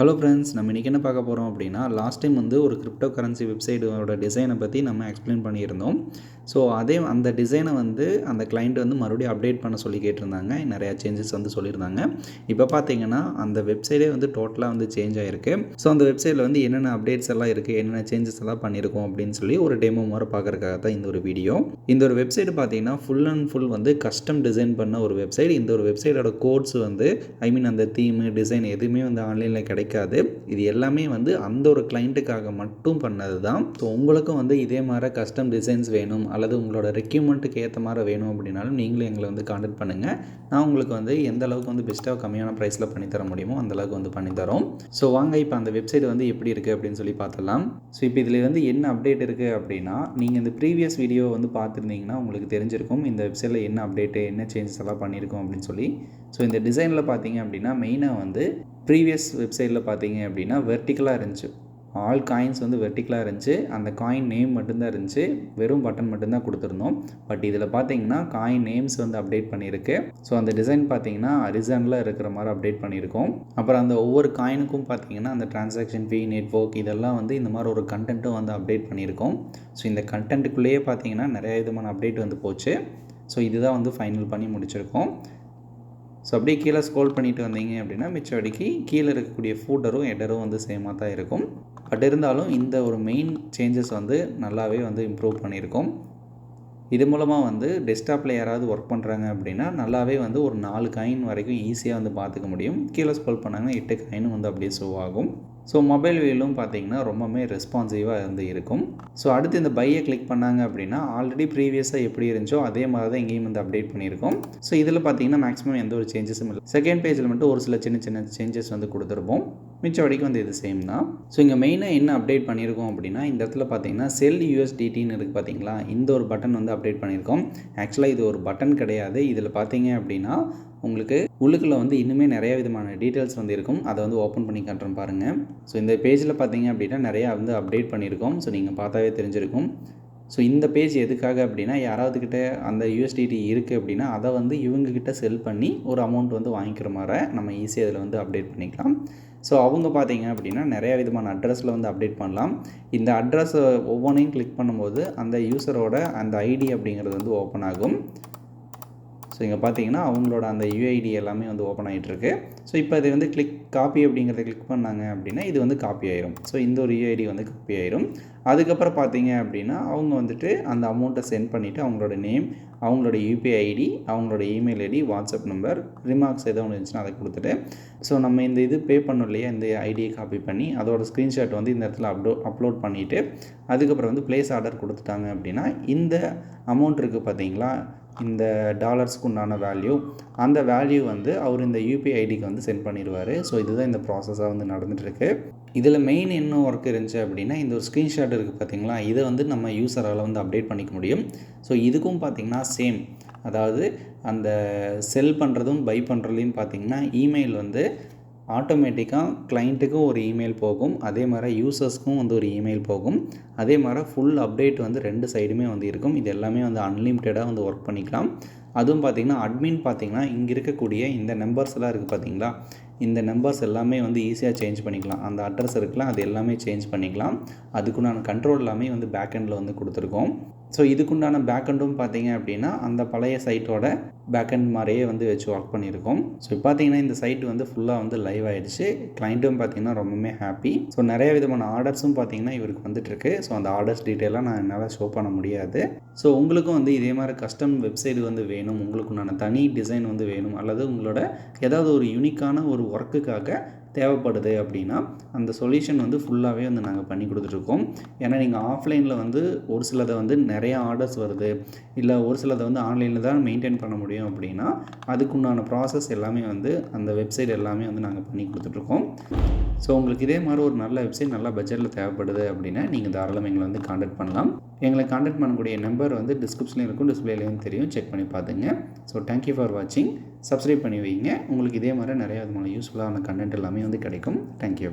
Hello friends, நம்ம இன்றைக்கி என்ன பார்க்க போகிறோம் அப்படின்னா, லாஸ்ட் டைம் வந்து ஒரு கிரிப்டோ கரன்சி வெப்சைட்டோட டிசைனை பற்றி நம்ம எக்ஸ்பிளைன் பண்ணியிருந்தோம். ஸோ அந்த டிசைனை வந்து அந்த கிளைண்ட் வந்து மறுபடியும் அப்டேட் பண்ண சொல்லி கேட்டிருந்தாங்க. நிறையா சேஞ்சஸ் வந்து சொல்லியிருந்தாங்க. இப்போ பார்த்தீங்கன்னா அந்த வெப்சைட்டே வந்து டோட்டலாக வந்து சேஞ்ச் ஆகிருக்கு. ஸோ அந்த வெப்சைட்டில் வந்து என்னென்ன அப்டேட்ஸ் எல்லாம் இருக்குது, என்னென்ன சேஞ்சஸ் எல்லாம் பண்ணியிருக்கோம் அப்படின்னு சொல்லி ஒரு டெமோ மாதிரி பார்க்குறதுக்காக தான் இந்த ஒரு வீடியோ. இந்த ஒரு வெப்சைட் பார்த்தீங்கன்னா ஃபுல் அண்ட் ஃபுல் வந்து கஸ்டம் டிசைன் பண்ண ஒரு வெப்சைட். இந்த ஒரு வெப்சைட்டோட கோட்ஸ் வந்து அந்த தீமு டிசைன் எதுவுமே வந்து ஆன்லைனில் கிடைக்காது. இது எல்லாமே வந்து அந்த ஒரு கிளைண்ட்டுக்காக மட்டும் பண்ணது தான். ஸோ உங்களுக்கும் வந்து இதே மாதிரி கஸ்டம் டிசைன்ஸ் வேணும் அல்லது உங்களோட ரெக்யூமெண்ட்டுக்கு ஏற்ற மாதிரி வேணும் அப்படின்னாலும் நீங்களும் எங்களை வந்து கான்டாக்ட் பண்ணுங்கள். நான் உங்களுக்கு வந்து எந்த அளவுக்கு வந்து பெஸ்ட்டாக கம்மியான ப்ரைஸில் பண்ணித்தர முடியுமோ அந்தளவுக்கு வந்து பண்ணித்தரோம். ஸோ வாங்க இப்போ அந்த வெப்சைட் வந்து எப்படி இருக்குது அப்படின்னு சொல்லி பார்த்துடலாம். ஸோ இப்போ இதில் வந்து என்ன அப்டேட் இருக்குது அப்படின்னா, நீங்கள் இந்த ப்ரீவியஸ் வீடியோ வந்து பார்த்துருந்தீங்கன்னா உங்களுக்கு தெரிஞ்சிருக்கும் இந்த வெப்சைட்டில் என்ன அப்டேட்டு, என்ன சேஞ்சஸ் எல்லாம் பண்ணியிருக்கோம் அப்படின்னு சொல்லி. ஸோ இந்த டிசைனில் பார்த்தீங்க அப்படின்னா மெயினாக வந்து ப்ரீவியஸ் வெப்சைட்டில் பார்த்தீங்க அப்படின்னா வெர்டிக்கலாக இருந்துச்சு. ஆல் காயின்ஸ் வந்து வெர்டிக்கலாக இருந்துச்சு. அந்த காயின் நேம் மட்டும்தான் இருந்துச்சு. வெறும் பட்டன் மட்டும்தான் கொடுத்துருந்தோம். பட் இதில் பார்த்தீங்கன்னா காயின் நேம்ஸ் வந்து அப்டேட் பண்ணியிருக்கு. ஸோ அந்த டிசைன் பார்த்தீங்கன்னா ஹரிசாண்டலாக இருக்கிற மாதிரி அப்டேட் பண்ணியிருக்கோம். அப்புறம் அந்த ஒவ்வொரு காயினுக்கும் பார்த்தீங்கன்னா அந்த டிரான்சாக்ஷன் ஃபீ, நெட்வொர்க் இதெல்லாம் வந்து இந்த மாதிரி ஒரு கண்டென்ட்டும் வந்து அப்டேட் பண்ணியிருக்கோம். ஸோ இந்த கண்டென்ட்டுக்குள்ளேயே பார்த்தீங்கன்னா நிறைய விதமான அப்டேட் வந்து போச்சு. ஸோ இதுதான் வந்து ஃபைனல் பண்ணி முடிச்சிருக்கோம். ஸோ அப்படியே கீழே ஸ்க்ரோல் பண்ணிட்டு வந்தீங்க அப்படின்னா மிச்சபடிக்கு கீழே இருக்கக்கூடிய ஃபூட்டரும் ஹெடரும் வந்து சேமாக தான் இருக்கும். பட் இருந்தாலும் இந்த ஒரு மெயின் சேஞ்சஸ் வந்து நல்லாவே வந்து இம்ப்ரூவ் பண்ணியிருக்கோம். இது மூலமாக வந்து டெஸ்க்டாப்பில் யாராவது ஒர்க் பண்ணுறாங்க அப்படின்னா நல்லாவே வந்து ஒரு 4 காயின் வரைக்கும் ஈஸியாக வந்து பார்த்துக்க முடியும். கீழே ஸ்க்ரோல் பண்ணாங்கன்னா 8 காயினும் வந்து அப்படியே ஷோ ஆகும். ஸோ மொபைல் வியூலும் பார்த்தீங்கன்னா ரொம்பவே ரெஸ்பான்சிவாக வந்து இருக்கும். ஸோ அடுத்து இந்த பையை கிளிக் பண்ணாங்க அப்படின்னா ஆல்ரெடி ப்ரீவியஸாக எப்படி இருந்துச்சோ அதே மாதிரி தான் இங்கேயும் வந்து அப்டேட் பண்ணியிருக்கோம். ஸோ இதில் பார்த்தீங்கன்னா மேக்ஸிமம் எந்த ஒரு சேஞ்சஸும் இல்லை. செகண்ட் பேஜில் மட்டும் ஒரு சில சின்ன சின்ன சேஞ்சஸ் வந்து கொடுத்துருப்போம். மிச்சம் வரைக்கும் வந்து இது சேம் தான். ஸோ இங்கே மெயினாக என்ன அப்டேட் பண்ணியிருக்கோம் அப்படின்னா, இந்த இடத்துல பார்த்தீங்கன்னா செல் USDTன்னு இருக்குது பார்த்தீங்களா, இந்த ஒரு பட்டன் வந்து அப்டேட் பண்ணியிருக்கோம். ஆக்சுவலாக இது ஒரு பட்டன் கிடையாது. இதில் பார்த்தீங்க அப்படின்னா உங்களுக்கு உள்ளுக்குள்ளே வந்து இன்னுமே நிறைய விதமான டீட்டெயில்ஸ் வந்து இருக்கும். அதை வந்து ஓப்பன் பண்ணி காட்டுறேன் பாருங்கள். ஸோ இந்த பேஜில் பார்த்தீங்க அப்படின்னா நிறையா வந்து அப்டேட் பண்ணியிருக்கோம். ஸோ நீங்கள் பார்த்தாவே தெரிஞ்சிருக்கும். ஸோ இந்த பேஜ் எதுக்காக அப்படின்னா, யாராவதுக்கிட்ட அந்த USDT இருக்குது அப்படின்னா அதை வந்து இவங்கக்கிட்ட செல் பண்ணி ஒரு அமௌண்ட் வந்து வாங்கிக்கிற மாதிரி நம்ம ஈஸியாக இதில் வந்து அப்டேட் பண்ணிக்கலாம். ஸோ அவங்க பார்த்தீங்க அப்படின்னா நிறையா விதமான அட்ரஸில் வந்து அப்டேட் பண்ணலாம். இந்த அட்ரஸை ஒவ்வொன்றையும் கிளிக் பண்ணும்போது அந்த யூஸரோட அந்த ஐடி அப்படிங்கிறது வந்து ஓப்பன் ஆகும். ஸோ இங்கே பார்த்தீங்கன்னா அவங்களோட அந்த UID எல்லாமே வந்து ஓப்பன் ஆகிட்டுருக்கு. ஸோ இப்போ இது வந்து காப்பி அப்படிங்கிறத கிளிக் பண்ணாங்க அப்படின்னா இது வந்து காப்பி ஆயிரும். ஸோ இந்த ஒரு UID வந்து காப்பி ஆயிரும். அதுக்கப்புறம் பார்த்தீங்க அப்படின்னா அவங்க வந்துட்டு அந்த அமௌண்ட்டை சென்ட் பண்ணிவிட்டு அவங்களோட நேம், அவங்களோட UPI ID, அவங்களோட email ID, WhatsApp number, remarks எதோ ஒன்று இருந்துச்சுன்னா அதை கொடுத்துட்டு, ஸோ நம்ம இந்த இது பே பண்ணோம் இல்லையா, இந்த ஐடியை காப்பி பண்ணி அதோட ஸ்க்ரீன்ஷாட் வந்து இந்த இடத்துல அப்லோட் பண்ணிவிட்டு அதுக்கப்புறம் வந்து ப்ளேஸ் ஆர்டர் கொடுத்துட்டாங்க அப்படின்னா இந்த அமௌண்ட் இருக்குது பார்த்தீங்களா, இந்த டாலர்ஸ்க்கு உண்டான வேல்யூ, அந்த வேல்யூ வந்து அவர் இந்த UPI ஐடிக்கு வந்து சென்ட் பண்ணிடுவார். ஸோ இதுதான் இந்த ப்ராசஸாக வந்து நடந்துகிட்ருக்கு. இதில் மெயின் என்ன ஒர்க் இருந்துச்சு அப்படின்னா, இந்த ஒரு ஸ்க்ரீன்ஷாட் இருக்குது பார்த்தீங்களா, இதை வந்து நம்ம யூஸரால் வந்து அப்டேட் பண்ணிக்க முடியும். ஸோ இதுக்கும் பார்த்திங்கன்னா சேம், அதாவது அந்த செல் பண்ணுறதும் பை பண்ணுறதுலையும் பார்த்திங்கன்னா இமெயில் வந்து ஆட்டோமேட்டிக்காக கிளைண்ட்டுக்கும் ஒரு இமெயில் போகும், அதே மாதிரி யூசர்ஸ்க்கும் வந்து ஒரு இமெயில் போகும். அதே மாதிரி ஃபுல் அப்டேட் வந்து 2 சைடுமே வந்து இருக்கும். இது எல்லாமே வந்து அன்லிமிட்டடாக வந்து ஒர்க் பண்ணிக்கலாம். அதுவும் பார்த்திங்கன்னா அட்மின் பார்த்திங்கன்னா இங்கே இருக்கக்கூடிய இந்த நம்பர்ஸ் எல்லாம் இருக்குது பார்த்தீங்களா, இந்த நம்பர்ஸ் எல்லாமே வந்து ஈஸியாக சேஞ்ச் பண்ணிக்கலாம். அந்த அட்ரஸ் இருக்கலாம், அது எல்லாமே சேஞ்ச் பண்ணிக்கலாம். அதுக்குண்டான கண்ட்ரோல் எல்லாமே வந்து பேக்கெண்டில் வந்து கொடுத்துருக்கோம். ஸோ இதுக்குண்டான பேக்கெண்டும் பார்த்தீங்க அப்படின்னா அந்த பழைய சைட்டோட பேக்கெண்ட் மாதிரியே வந்து வச்சு ஒர்க் பண்ணியிருக்கோம். ஸோ இப்போ பார்த்தீங்கன்னா இந்த சைட் வந்து ஃபுல்லாக வந்து லைவ் ஆகிடுச்சு. கிளைண்ட்டும் பார்த்தீங்கன்னா ரொம்பவுமே ஹாப்பி. ஸோ நிறைய விதமான ஆர்டர்ஸும் பார்த்தீங்கன்னா இவருக்கு வந்துட்டுருக்கு. ஸோ அந்த ஆர்டர்ஸ் டீட்டெயிலாக நான் என்னால் ஷோ பண்ண முடியாது. ஸோ உங்களுக்கும் வந்து இதே மாதிரி கஸ்டம் வெப்சைட் வந்து வேணும், உங்களுக்குண்டான தனி டிசைன் வந்து வேணும், அல்லது உங்களோட ஏதாவது ஒரு யூனிக்கான ஒரு ஒர்க்குக்காக தேவைப்படுது அப்படின்னா அந்த சொல்யூஷன் வந்து ஃபுல்லாகவே வந்து நாங்கள் பண்ணி கொடுத்துட்ருக்கோம். ஏன்னா நீங்கள் ஆஃப்லைனில் வந்து ஒரு சிலதை வந்து நிறையா ஆர்டர்ஸ் வருது, இல்லை ஒரு சிலதை வந்து ஆன்லைனில் தான் மெயின்டைன் பண்ண முடியும் அப்படின்னா அதுக்குண்டான ப்ராசஸ் எல்லாமே வந்து அந்த வெப்சைட் எல்லாமே வந்து நாங்கள் பண்ணி கொடுத்துட்ருக்கோம். ஸோ உங்களுக்கு இதே மாதிரி ஒரு நல்ல வெப்சைட் நல்ல பட்ஜெட்டில் தேவைப்படுது அப்படின்னா நீங்கள் தாராளமாக எங்களை வந்து கான்டாக்ட் பண்ணலாம். எங்களை கான்டாக்ட் பண்ணக்கூடிய நம்பர் வந்து டிஸ்கிரிப்ஷனில் இருக்கும், டிஸ்பிளேலையும் தெரியும், செக் பண்ணி பார்த்துங்க. ஸோ தேங்க்யூ ஃபார் வாட்சிங். சப்ஸ்கிரைப் பண்ணி வைங்க. உங்களுக்கு இதே மாதிரி நிறைய விதமான யூஸ்ஃபுல்லான கண்டென்ட் எல்லாமே வந்து கிடைக்கும். தேங்க்யூ.